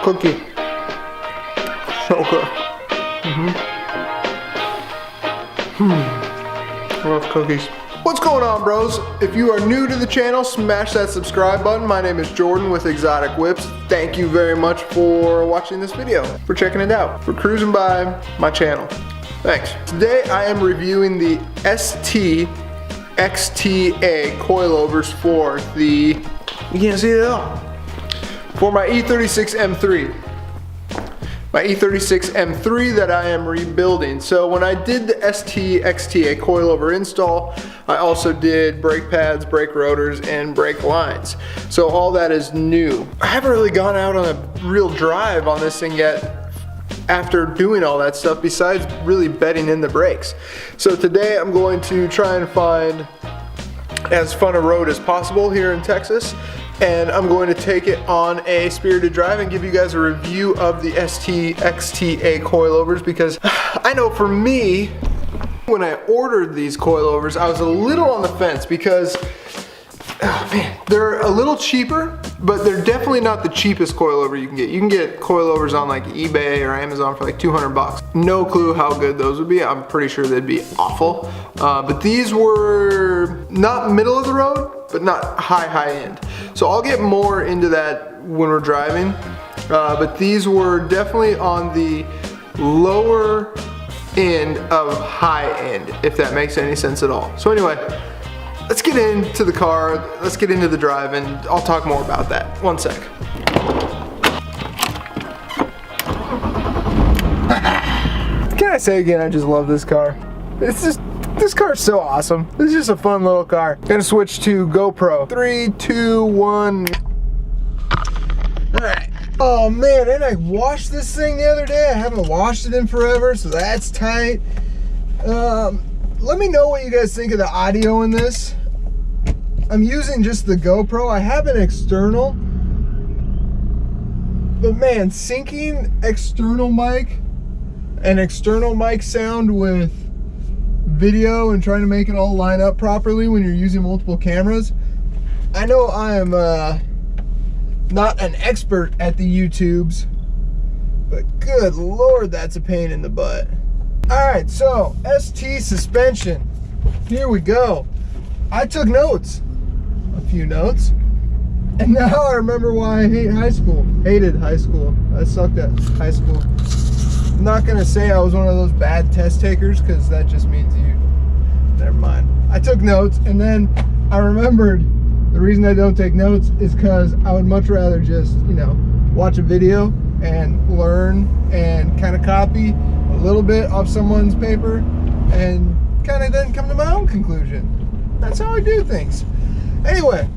Cookie. So good. Love cookies. What's going on, bros? If you are new to the channel, smash that subscribe button. My name is Jordan with Exotic Whips. Thank you very much for watching this video, for checking it out, for cruising by my channel. Thanks. Today I am reviewing the ST XTA coilovers for the, you can't see it at all, for my E36 M3. My E36 M3 that I am rebuilding. So when I did the ST XTA coilover install, I also did brake pads, brake rotors, and brake lines. So all that is new. I haven't really gone out on a real drive on this thing yet after doing all that stuff, besides really bedding in the brakes. So today I'm going to try and find as fun a road as possible here in Texas, and I'm going to take it on a spirited drive and give you guys a review of the ST XTA coilovers, because I know for me, when I ordered these coilovers, I was a little on the fence because, oh man, they're a little cheaper, but they're definitely not the cheapest coilover you can get. You can get coilovers on like eBay or Amazon for like 200 bucks. No clue how good those would be. I'm pretty sure they'd be awful. But these were not middle of the road, but not high end. So I'll get more into that when we're driving. But these were definitely on the lower end of high end, if that makes any sense at all. So anyway, let's get into the car, let's get into the drive, and I'll talk more about that. One sec. Can I say again, I just love this car. This car is so awesome. This is just a fun little car. Gonna switch to GoPro. 3, 2, 1. Alright. Oh man, and I washed this thing the other day. I haven't washed it in forever, so that's tight. Let me know what you guys think of the audio in this. I'm using just the GoPro. I have an external, but man, syncing external mic and external mic sound with video and trying to make it all line up properly when you're using multiple cameras. I know I am not an expert at the YouTubes, but good Lord, that's a pain in the butt. Alright, so ST suspension. Here we go. I took notes. A few notes. And now I remember why I hated high school. I sucked at high school. I'm not gonna say I was one of those bad test takers, because that just means you, never mind. I took notes, and then I remembered the reason I don't take notes is because I would much rather just, you know, watch a video and learn and kind of copy a little bit off someone's paper and kind of then come to my own conclusion. That's how I do things. Anyway,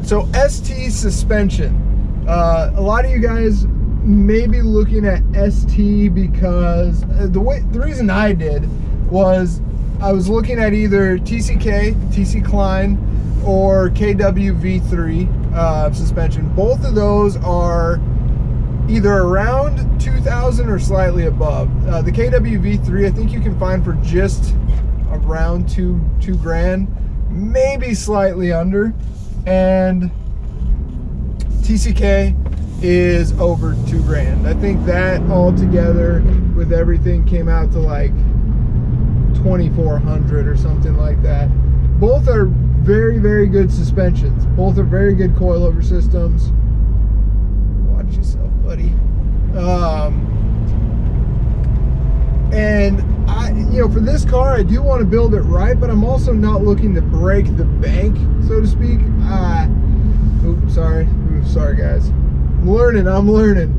so ST suspension. A lot of you guys may be looking at ST because the reason I did was I was looking at either TC Klein or KW V3 suspension. Both of those are either around 2,000 or slightly above. The KW V3 I think you can find for just around two grand, maybe slightly under, and TCK is over 2 grand. I think that all together with everything came out to like 2,400 or something like that. Both are very, very good suspensions. Both are very good coilover systems. Watch yourself, buddy. And for this car, I do want to build it right, but I'm also not looking to break the bank, so to speak. Oops, sorry guys. I'm learning.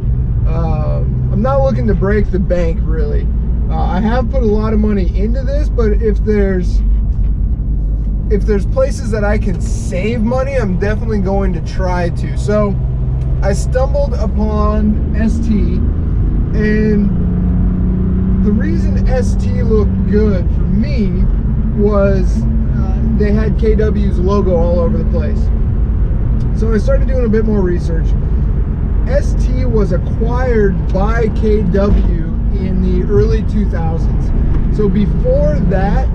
I'm not looking to break the bank, really. I have put a lot of money into this, but if there's places that I can save money, I'm definitely going to try to. So I stumbled upon ST, and the reason ST looked good for me was they had KW's logo all over the place. So I started doing a bit more research. ST was acquired by KW in the early 2000s. So before that,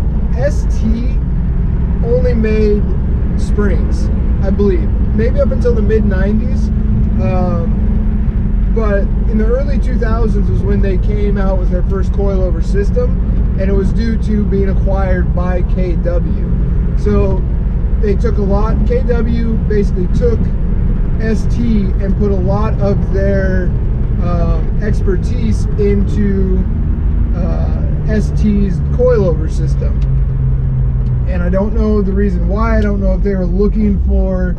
ST only made springs, I believe. maybe up until the mid 90s. But in the early 2000s was when they came out with their first coilover system, and it was due to being acquired by KW. So they took a lot, KW basically took ST and put a lot of their expertise into ST's coilover system. And I don't know the reason why. I don't know if they were looking for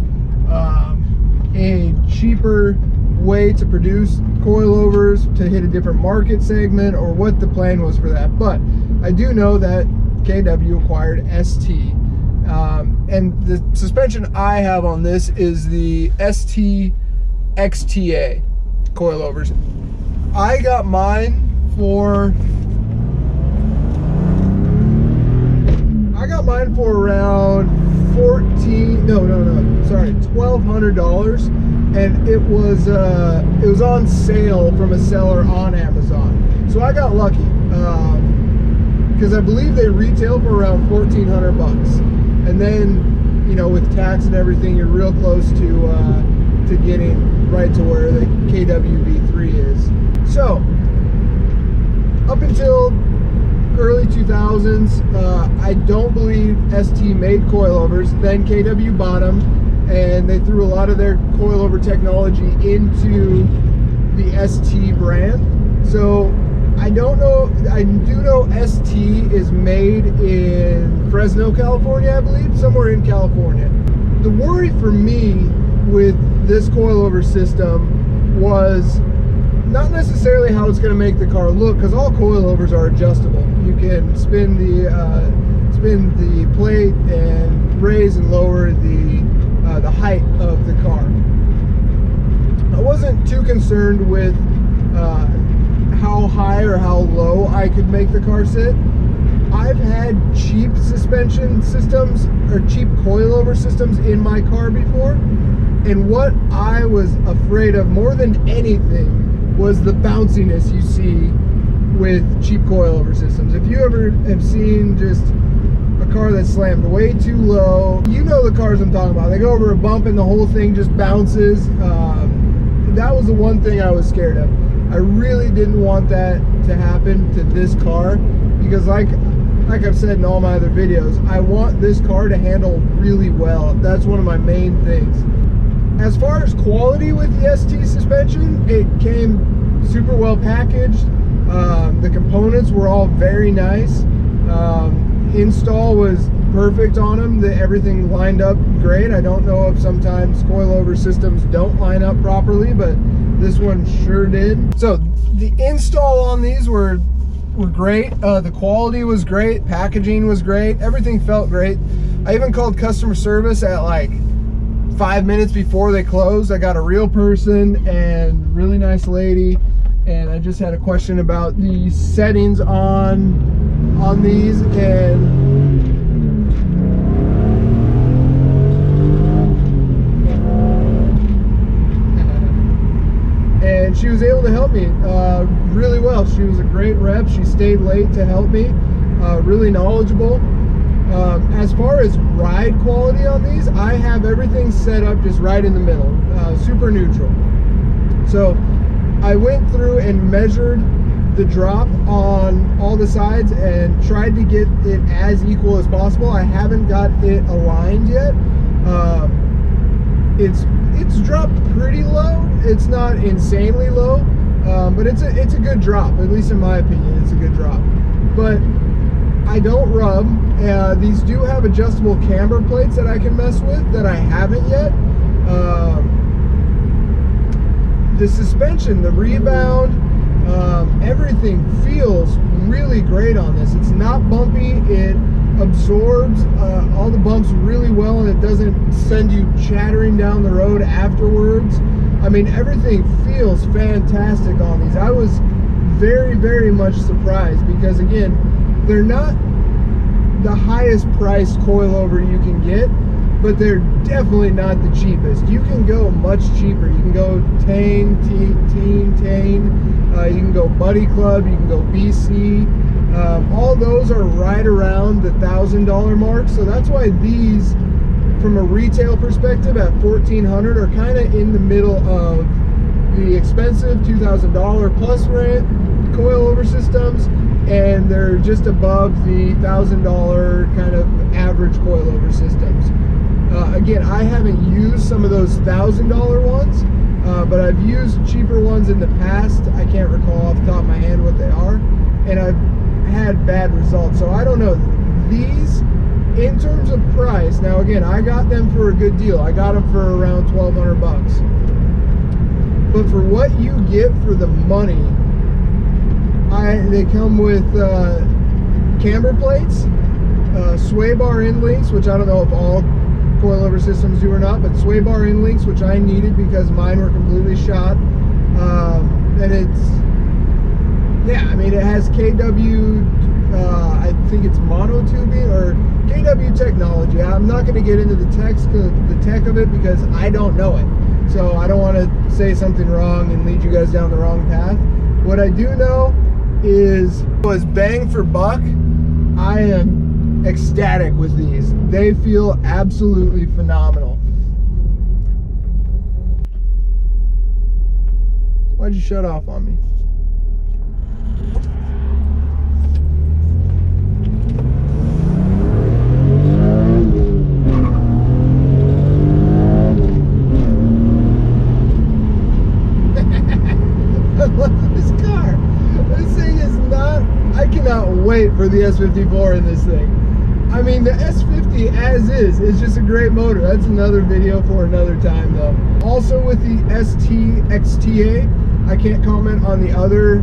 a cheaper way to produce coilovers to hit a different market segment, or what the plan was for that. But I do know that KW acquired ST. And the suspension I have on this is the ST XTA coilovers. I got mine for around $1,200, and it was on sale from a seller on Amazon. So I got lucky, because I believe they retail for around $1,400, and then, you know, with tax and everything, you're real close to getting right to where the KW V3 is. So up until early 2000s, I don't believe ST made coilovers. Then KW bought them, and they threw a lot of their coilover technology into the ST brand. So I don't know, I do know ST is made in Fresno, California, I believe, somewhere in California. The worry for me with this coilover system was not necessarily how it's going to make the car look, because all coilovers are adjustable. You can spin the plate and raise and lower the height of the car. I wasn't too concerned with how high or how low I could make the car sit. I've had cheap suspension systems or cheap coilover systems in my car before, and what I was afraid of more than anything was the bounciness you see with cheap coilover systems. If you ever have seen just a car that's slammed way too low, you know the cars I'm talking about. They go over a bump and the whole thing just bounces. That was the one thing I was scared of. I really didn't want that to happen to this car, because like I've said in all my other videos, I want this car to handle really well. That's one of my main things. As far as quality with the ST suspension, it came super well packaged. The components were all very nice. Install was perfect on them. Everything lined up great. I don't know if sometimes coilover systems don't line up properly, but this one sure did. So the install on these were great. The quality was great. Packaging was great. Everything felt great. I even called customer service at like 5 minutes before they closed. I got a real person and really nice lady, and I just had a question about the settings on these, and she was able to help me really well. She was a great rep. She stayed late to help me. Really knowledgeable. As far as ride quality on these, I have everything set up just right in the middle, super neutral. So I went through and measured the drop on all the sides and tried to get it as equal as possible. I haven't got it aligned yet. It's dropped pretty low. It's not insanely low, but it's a good drop. At least in my opinion, it's a good drop. But I don't rub. These do have adjustable camber plates that I can mess with that I haven't yet. The suspension, the rebound, everything feels really great on this. It's not bumpy. It absorbs all the bumps really well, and it doesn't send you chattering down the road afterwards. I mean, everything feels fantastic on these. I was very, very much surprised, because again, they're not the highest priced coilover you can get, but they're definitely not the cheapest. You can go much cheaper. You can go Tane, you can go Buddy Club, you can go BC. All those are right around the $1,000 mark. So that's why these from a retail perspective at $1,400 are kind of in the middle of the expensive $2,000 plus rent coilover systems, and they're just above the $1,000 kind of average coilover systems. Again, I haven't used some of those $1,000 ones, but I've used cheaper ones in the past. I can't recall off the top of my head what they are, and I've had bad results. So I don't know. These, in terms of price, now again, I got them for a good deal. I got them for around 1,200 bucks. But for what you get for the money, they come with camber plates, sway bar end links, which I don't know if all coilover systems do or not, but sway bar end links, which I needed because mine were completely shot. And it's, yeah, I mean, it has KW, I think it's monotubing or KW technology. I'm not going to get into the tech of it because I don't know it. So I don't want to say something wrong and lead you guys down the wrong path. What I do know is, was bang for buck, I am ecstatic with these. They feel absolutely phenomenal. Why'd you shut off on me? This car, this thing is not, I cannot wait for the S54 in this thing. I mean, the S50 as is just a great motor. That's another video for another time though. Also with the ST XTA, I can't comment on the other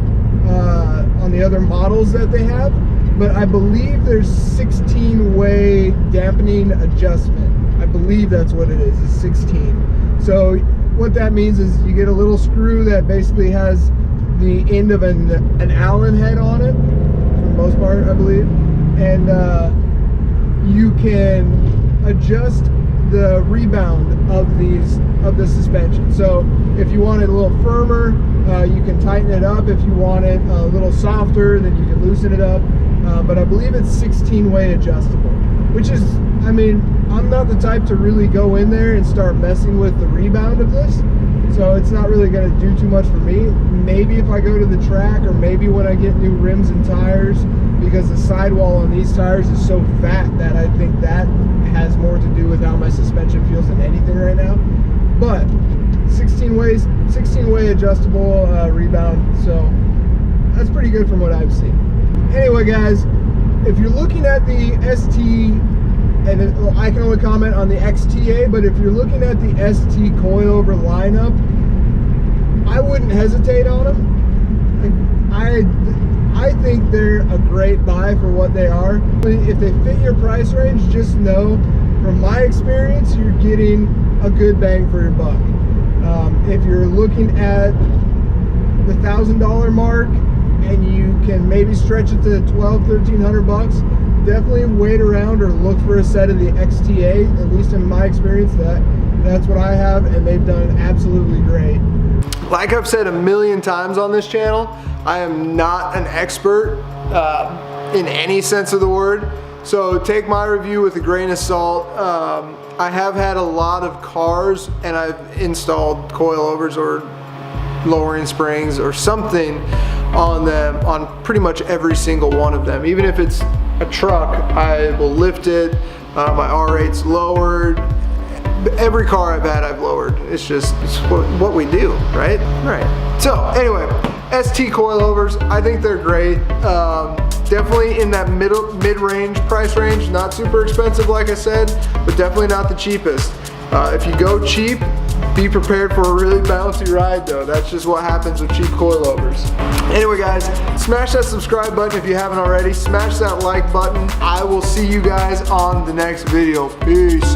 models that they have, but I believe there's 16-way dampening adjustment. I believe that's what it is 16. So what that means is you get a little screw that basically has the end of an Allen head on it, for the most part, I believe, and you can adjust the rebound of the suspension. So if you want it a little firmer, you can tighten it up. If you want it a little softer, then you can loosen it up. But I believe it's 16-way adjustable, which is, I mean, I'm not the type to really go in there and start messing with the rebound of this, so it's not really going to do too much for me. Maybe if I go to the track, or maybe when I get new rims and tires, because the sidewall on these tires is so fat that I think that has more to do with how my suspension feels than anything right now. But 16-way adjustable rebound, so that's pretty good from what I've seen. Anyway, guys, if you're looking at the ST, and I can only comment on the XTA, but if you're looking at the ST coilover lineup, I wouldn't hesitate on them. I think they're a great buy for what they are. If they fit your price range, just know, from my experience, you're getting a good bang for your buck. If you're looking at the $1,000 mark and you can maybe stretch it to 1,200–1,300 bucks, definitely wait around or look for a set of the XTA. At least in my experience, that's what I have, and they've done absolutely great. Like I've said a million times on this channel, I am not an expert in any sense of the word, so take my review with a grain of salt. I have had a lot of cars and I've installed coilovers or lowering springs or something on them, on pretty much every single one of them. Even if it's a truck, I will lift it, my R rate's lowered. Every car I've had, I've lowered. It's what we do, right? Right. So anyway, ST coilovers, I think they're great. Definitely in that mid-range price range, not super expensive like I said, but definitely not the cheapest. If you go cheap, be prepared for a really bouncy ride though. That's just what happens with cheap coilovers. Anyway guys, smash that subscribe button if you haven't already. Smash that like button. I will see you guys on the next video. Peace.